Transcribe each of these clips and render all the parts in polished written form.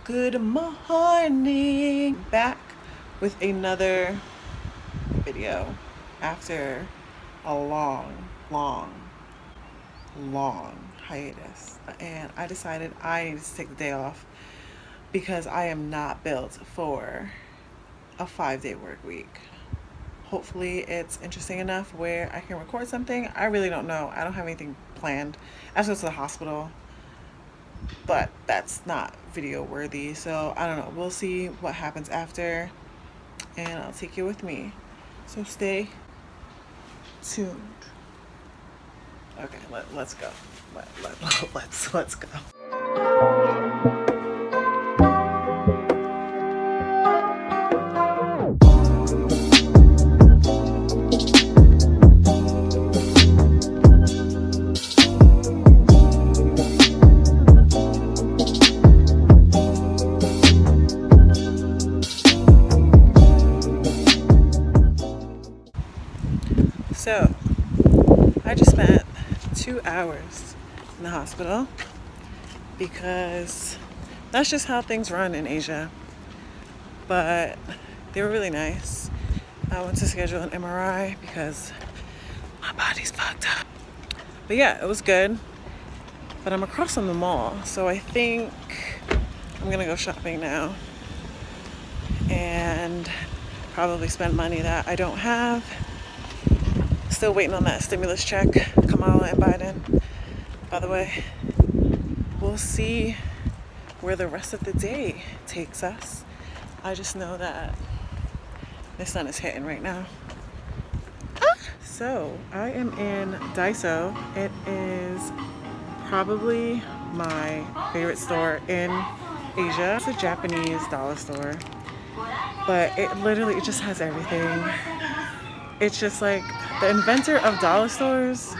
Good morning! Back with another video after a long hiatus. And I decided I need to take the day off because I am not built for a 5-day work week. Hopefully it's interesting enough where I can record something. I really don't know. I don't have anything planned. I have to go to the hospital, but that's not video worthy, so I don't know. We'll see what happens after, and I'll take you with me, so stay tuned. Okay, let's go. Let's go. So, I just spent 2 hours in the hospital because that's just how things run in Asia. But they were really nice. I went to schedule an MRI because my body's fucked up. But yeah, it was good. But I'm across from the mall, so I think I'm gonna go shopping now and probably spend money that I don't have. Still waiting on that stimulus check, Kamala and Biden. By the way, we'll see where the rest of the day takes us. I just know that the sun is hitting right now. So I am in Daiso. It is probably my favorite store in Asia. It's a Japanese dollar store, but it just has everything. It's just like the inventor of dollar stores.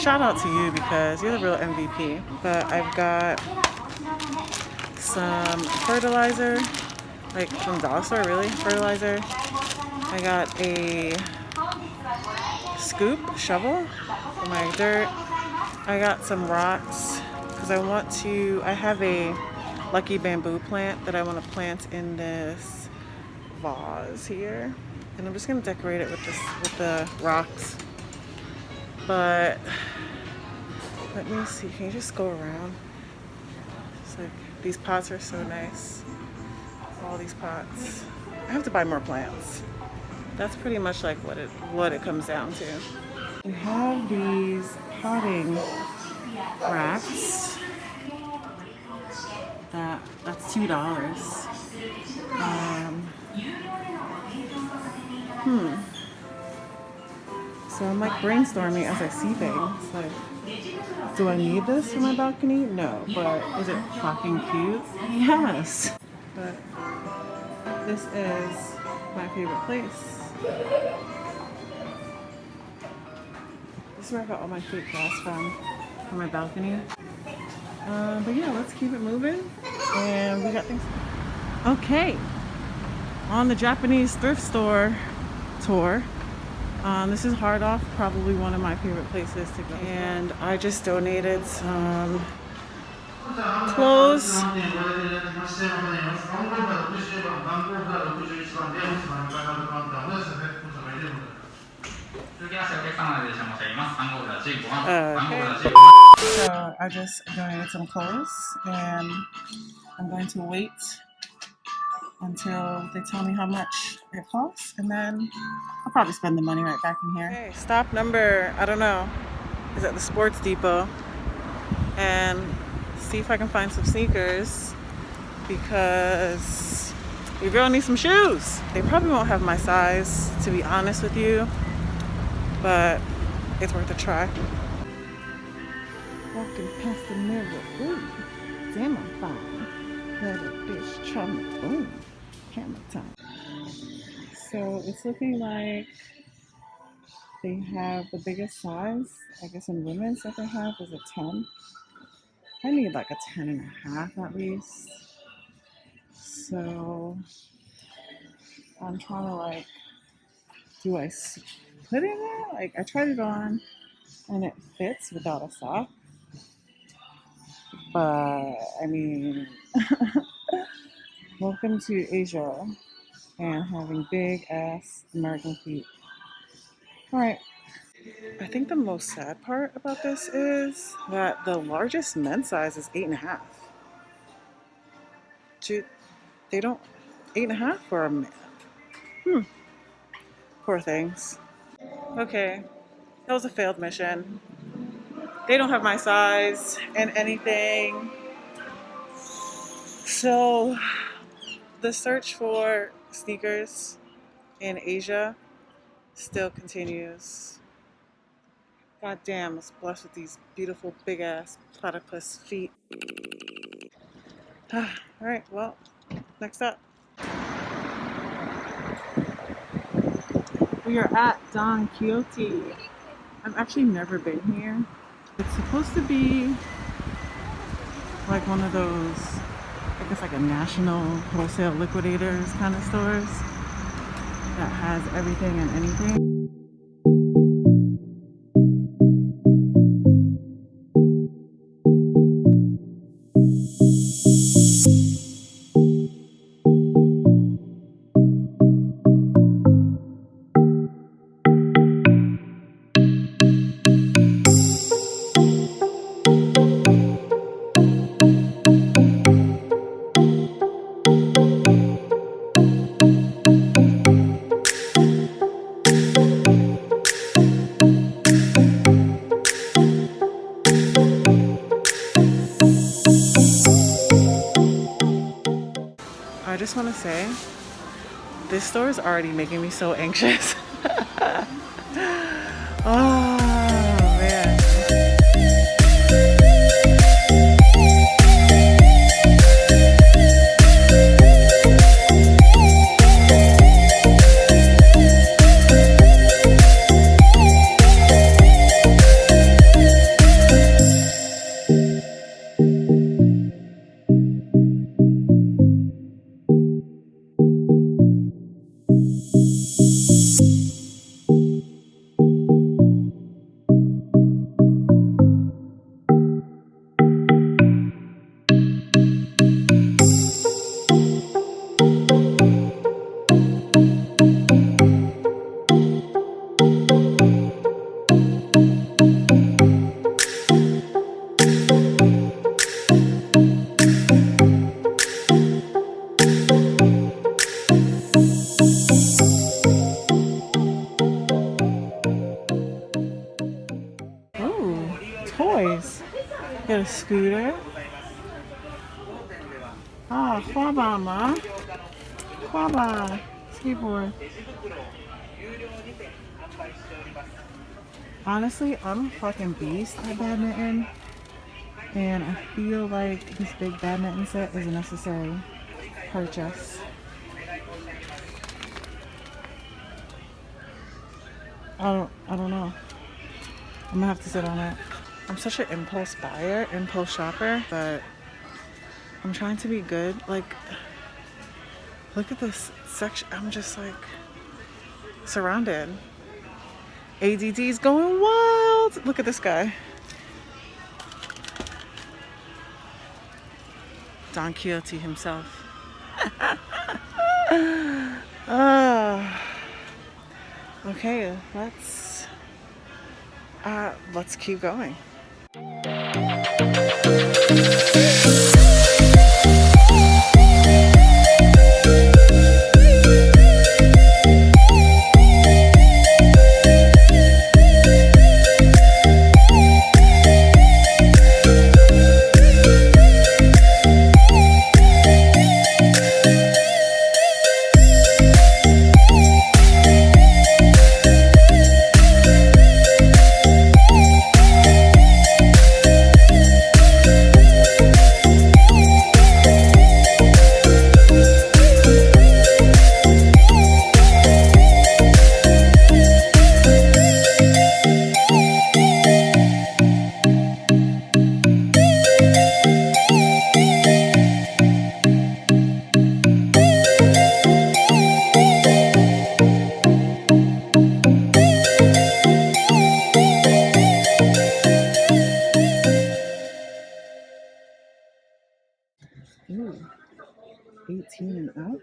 Shout out to you because you're the real MVP. But I've got some fertilizer, like from dollar store, really, fertilizer. I got a scoop, shovel for my dirt. I got some rocks because I have a lucky bamboo plant that I want to plant in this vase here. And I'm just gonna decorate it with the rocks. But let me see, can you just go around? It's like, these pots are so nice. All these pots. I have to buy more plants. That's pretty much like what it comes down to. We have these potting racks. That's $2. So I'm like brainstorming as I see things. Like, do I need this for my balcony? No, but is it fucking cute? Yes. But this is my favorite place. This is where I got all my fake grass from for my balcony. But yeah, let's keep it moving. And we got things. Okay. On the Japanese thrift store tour. This is Hard Off, probably one of my favorite places to go. And I just donated some clothes. Okay. So I just donated some clothes and I'm going to wait until they tell me how much it costs, and then I'll probably spend the money right back in here. Okay, stop number, I don't know, is at the Sports Depot, and see if I can find some sneakers because your girl needs some shoes. They probably won't have my size, to be honest with you, but it's worth a try. Walking past the mirror, ooh, damn I'm fine. Had a bitch trying to, ooh, camera time. So it's looking like they have the biggest size, I guess in women's that they have is a 10. I need like a 10 and a half at least. So I'm trying to like, do I put it in there? Like I tried it on and it fits without a sock. But I mean, Welcome to Asia and having big ass American feet. All right. I think the most sad part about this is that the largest men's size is 8.5. Dude, they don't 8.5 for a man. Hmm. Poor things. Okay, that was a failed mission. They don't have my size and anything. So the search for sneakers in Asia still continues. God damn, I was blessed with these beautiful big ass platypus feet. All right, well, next up. We are at Don Quixote. I've actually never been here. It's supposed to be like one of those, I guess like a national wholesale liquidators kind of stores that has everything and anything. I just want to say, this store is already making me so anxious. Oh man. Ooh, toys. Got a scooter. Ah, Kwaba, ma. Kwaba. Skateboard. Honestly, I'm a fucking beast at badminton. And I feel like this big badminton set is a necessary purchase. I don't know. I'm gonna have to sit on it. I'm such an impulse buyer, impulse shopper, but I'm trying to be good. Like, look at this section. I'm just like surrounded. ADD's going wild. Look at this guy. Don Quixote himself. Okay, let's keep going. 18 and up.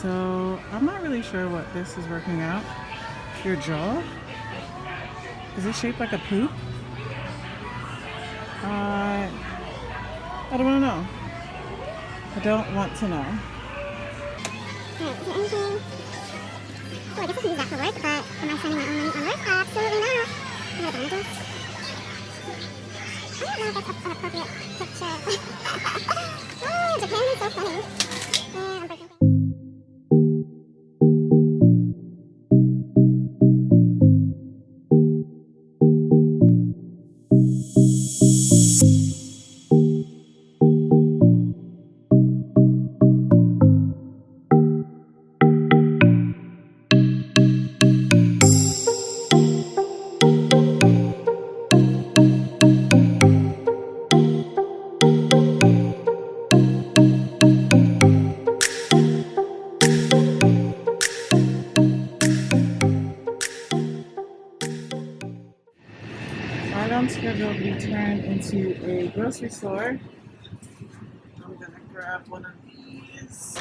So I'm not really sure what this is working out. Your jaw? Is it shaped like a poop? I don't want to know. I don't want to know. Alright, is there anything? Oh, I guess I can use that for work, but am I spending my own money on work? Absolutely not. I got damages. I don't know if that's an appropriate picture. Oh, Japan is so funny. Yeah, I'm breaking things. Right on schedule to be turned into a grocery store. I'm gonna grab one of these.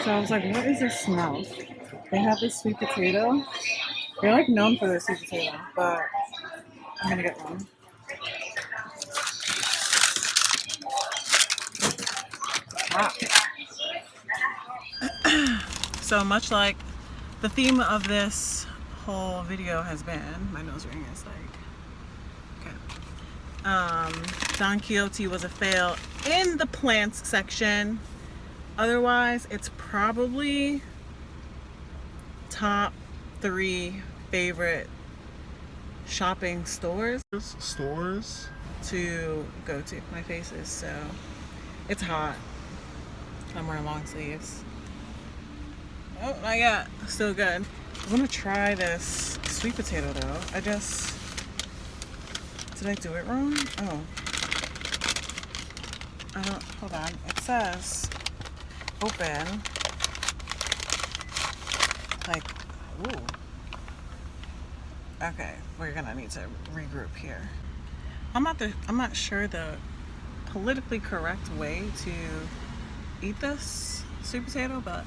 So I was like, what is this smell? They have this sweet potato. They're like known for their sweet potato, but I'm gonna get one. Ah. So much like the theme of this whole video has been, my nose ring is like, okay. Don Quixote was a fail in the plants section. Otherwise, it's probably top 3 favorite shopping stores to go to. My face is so, it's hot. I'm wearing long sleeves. Oh, not yet. Still good. I'm gonna try this sweet potato though. Did I do it wrong? Oh. Hold on. It says open. Like, ooh. Okay, we're gonna need to regroup here. I'm not sure the politically correct way to eat this sweet potato, but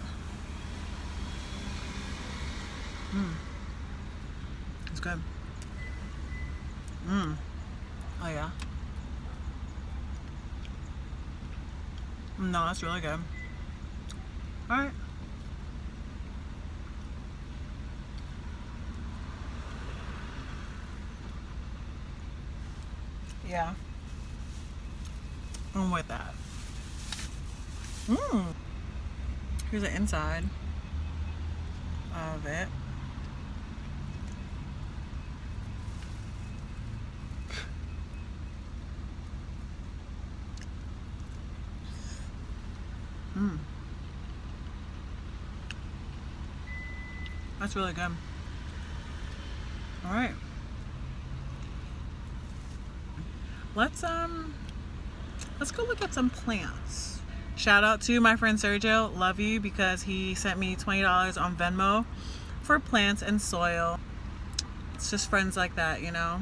it's good. Oh yeah. No, that's really good. All right. yeah, I'm with that. Here's the inside of it. That's really good. All right. Let's go look at some plants. Shout out to my friend Sergio. Love you, because he sent me $20 on Venmo for plants and soil. It's just friends like that, you know.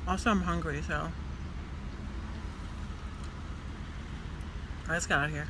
Also, I'm hungry, so let's get out of here.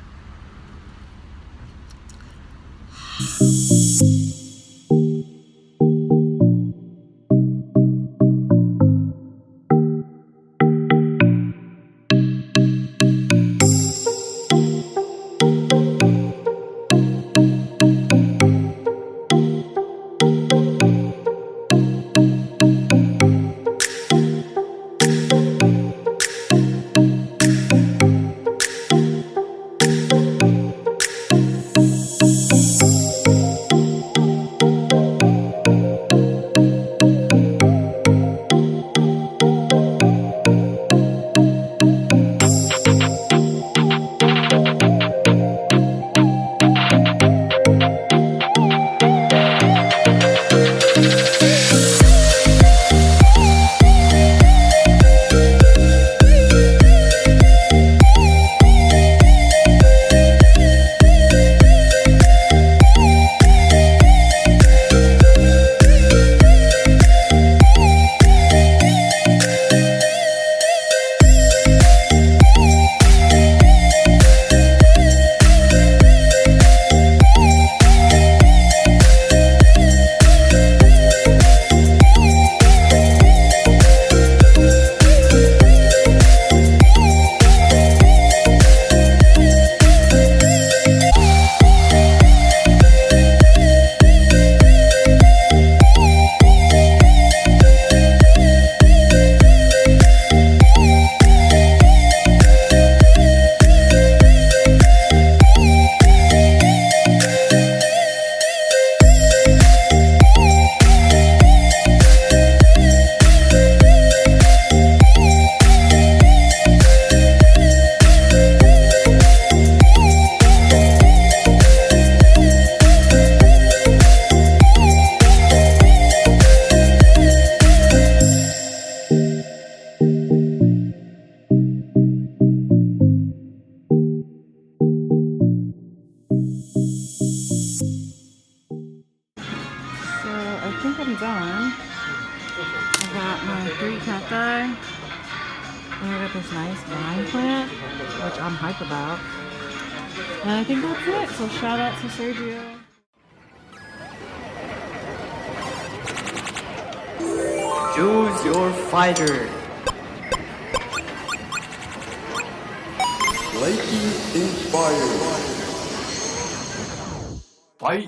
So I think I'm done. I got my 3 cacti, and I got this nice vine plant, which I'm hype about. And I think that's it. So shout out to Sergio. Choose your fighter. Lightning inspired. Fight.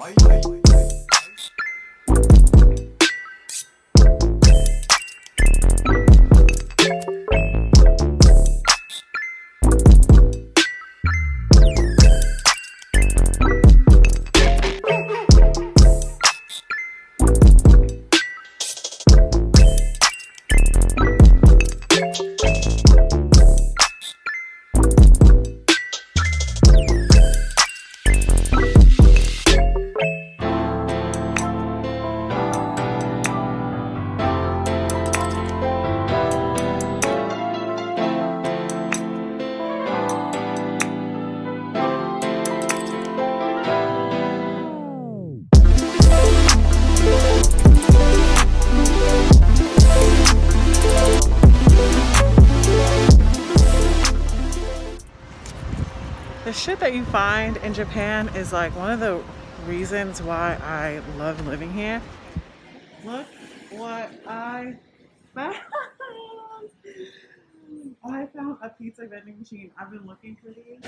The shit that you find in Japan is like one of the reasons why I love living here. Look what I found. I found a pizza vending machine. I've been looking for these,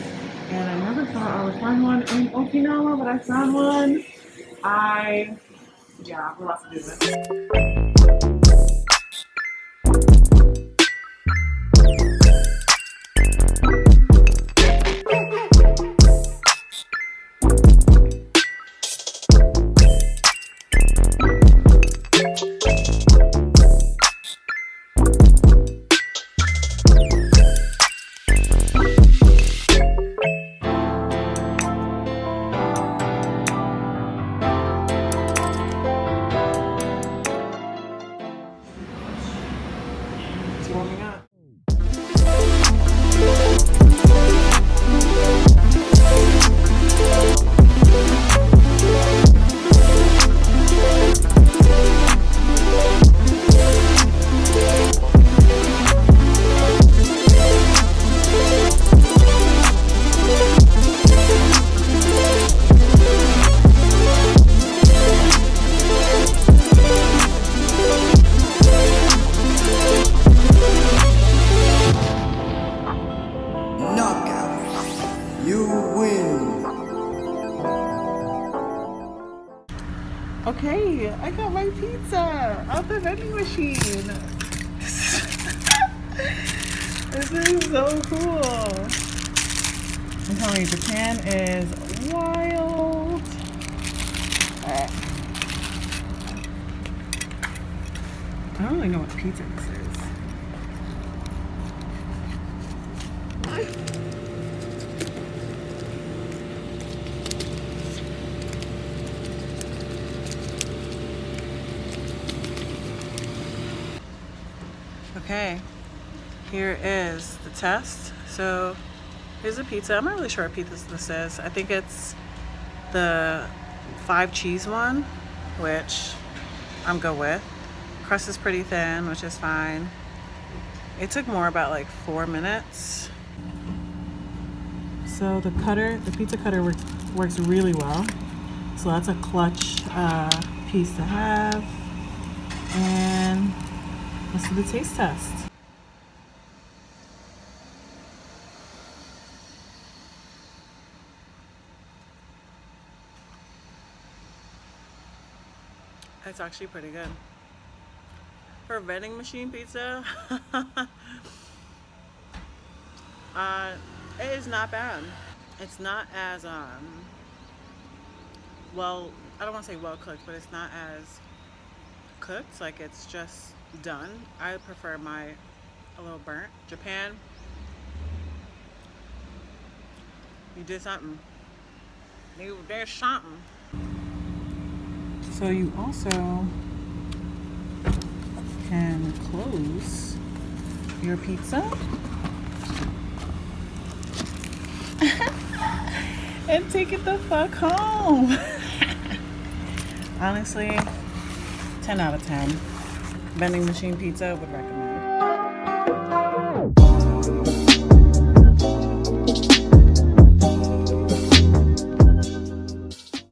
and I never thought I would find one in Okinawa, but I found one. Yeah, we're about to do this. Okay, I got my pizza out the vending machine. This is so cool. I'm telling you, Japan is wild. Alright. I don't really know what pizza this is. Okay, here is the test. So here's the pizza. I'm not really sure what pizza this is. I think it's the 5 cheese one, which I'm good with. Crust is pretty thin, which is fine. It took more about like 4 minutes. So the pizza cutter works really well. So that's a clutch piece to have. And let's do the taste test. It's actually pretty good. For vending machine pizza, it is not bad. It's not as well, I don't want to say well cooked, but it's not as cooked. Like it's just done. I prefer my a little burnt. Japan, you did something. There's something. So you also can close your pizza and take it the fuck home. Honestly, 10 out of 10. Vending machine pizza would recommend.